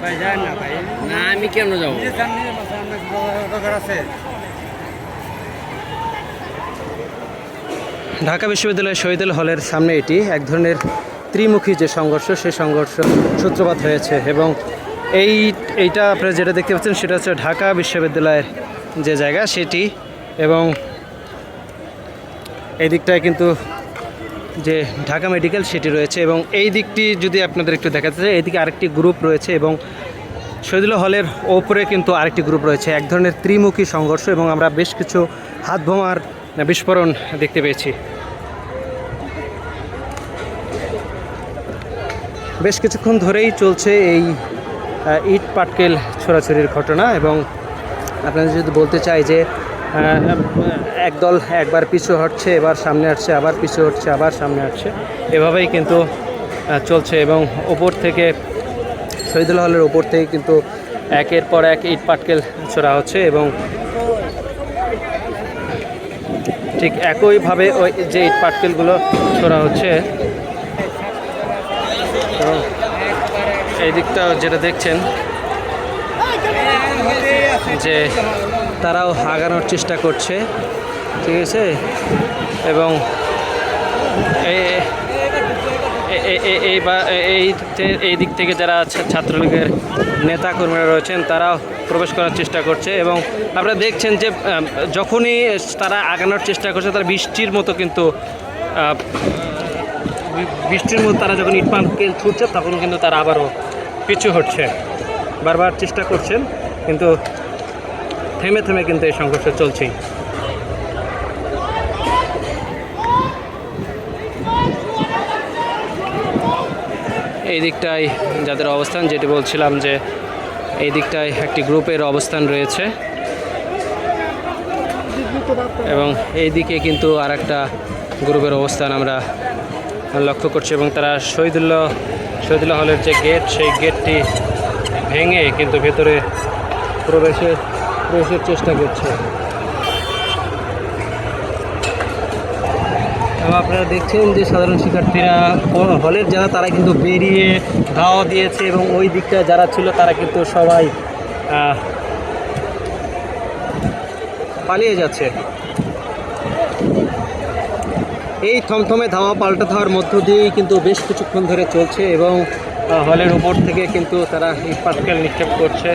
ভাই যায় না ভাই, না আমি কেন যাবো? নিজে যান, নিজের মাসে অনেক দরকার আছে। ঢাকা বিশ্ববিদ্যালয়ের শহীদুল হলের সামনে এটি এক ধরনের ত্রিমুখী যে সংঘর্ষ, সেই সংঘর্ষ সূত্রপাত হয়েছে এবং এইটা আপনারা যেটা দেখতে পাচ্ছেন সেটা হচ্ছে ঢাকা বিশ্ববিদ্যালয়ের যে জায়গা সেটি, এবং এই দিকটায় কিন্তু যে ঢাকা মেডিকেল সেটি রয়েছে, এবং এই দিকটি যদি আপনাদের একটু দেখাতে চাই, এইদিকে আরেকটি গ্রুপ রয়েছে এবং শহীদুল হলের ওপরে কিন্তু আরেকটি গ্রুপ রয়েছে। এক ধরনের ত্রিমুখী সংঘর্ষ এবং আমরা বেশ কিছু হাত বোমার বিস্ফোরণ দেখতে পেয়েছি। বেশ কিছুক্ষণ ধরেই চলছে এই ইট পাটকেল ছোড়াছুরির ঘটনা, এবং আপনাদের যদি বলতে চাই যে একদল একবার পিছু হটছে, এবার সামনে আসছে, আবার পিছু হটছে, আবার সামনে আসছে, এভাবেই কিন্তু চলছে। এবং ওপর থেকে শহীদুল হলের ওপর থেকে কিন্তু একের পর এক ইট পাটকেল ছোড়া হচ্ছে, এবং ঠিক একইভাবে ওই যে ইট পাটকেলগুলো ছোড়া হচ্ছে, এবং এই দিকটা যেটা দেখছেন যে তারাও আগানোর চেষ্টা করছে, ঠিক আছে। এবং এই দিক থেকে যারা ছাত্রলীগের নেতাকর্মীরা রয়েছেন তারাও প্রবেশ করার চেষ্টা করছে, এবং আপনারা দেখছেন যে যখনই তারা আগানোর চেষ্টা করছে তারা বৃষ্টির মতো তারা যখন ইট পাটকেল ছুটছে তখন কিন্তু তারা আবারও পিছু হটছে, বারবার চেষ্টা করছেন, কিন্তু থেমে থেমে কিন্তু এই সংঘর্ষ চলছেই। এই দিকটায় যাদের অবস্থান, যেটি বলছিলাম যে এই দিকটায় একটি গ্রুপের অবস্থান রয়েছে, এবং এই দিকে কিন্তু আর একটা গ্রুপের অবস্থান আমরা লক্ষ্য করছি, এবং তারা শহীদুল্লাহ হলের যে গেট, সেই গেটটি ভেঙে কিন্তু ভেতরে প্রবেশের চেষ্টা করছে। এবং আপনারা দেখছেন যে সাধারণ শিক্ষার্থীরা হলের যারা তারা কিন্তু বেরিয়ে ধাওয়া দিয়েছে, এবং ওই দিকটা যারা ছিল তারা কিন্তু সবাই পালিয়ে যাচ্ছে। এই থমথমে ধাওয়া পাল্টা ধাওয়ার মধ্য দিয়েই কিন্তু বেশ কিছুক্ষণ ধরে চলছে, এবং হলের উপর থেকে কিন্তু তারা ইট পাটকেল নিক্ষেপ করছে,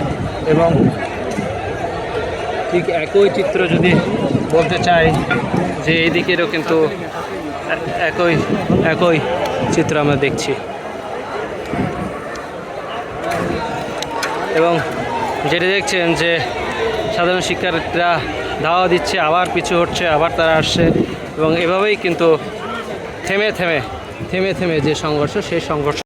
এবং ঠিক একই চিত্র যদি বলতে চাই যে এই দিকেরও কিন্তু একই চিত্র আমরা দেখছি। এবং যেটা দেখছেন যে সাধারণ শিক্ষার্থীরা ধাওয়া দিচ্ছে, আবার পিছু হটছে, আবার তারা আসছে, এবং এভাবেই কিন্তু থেমে থেমে যে সংঘর্ষ, সেই সংঘর্ষ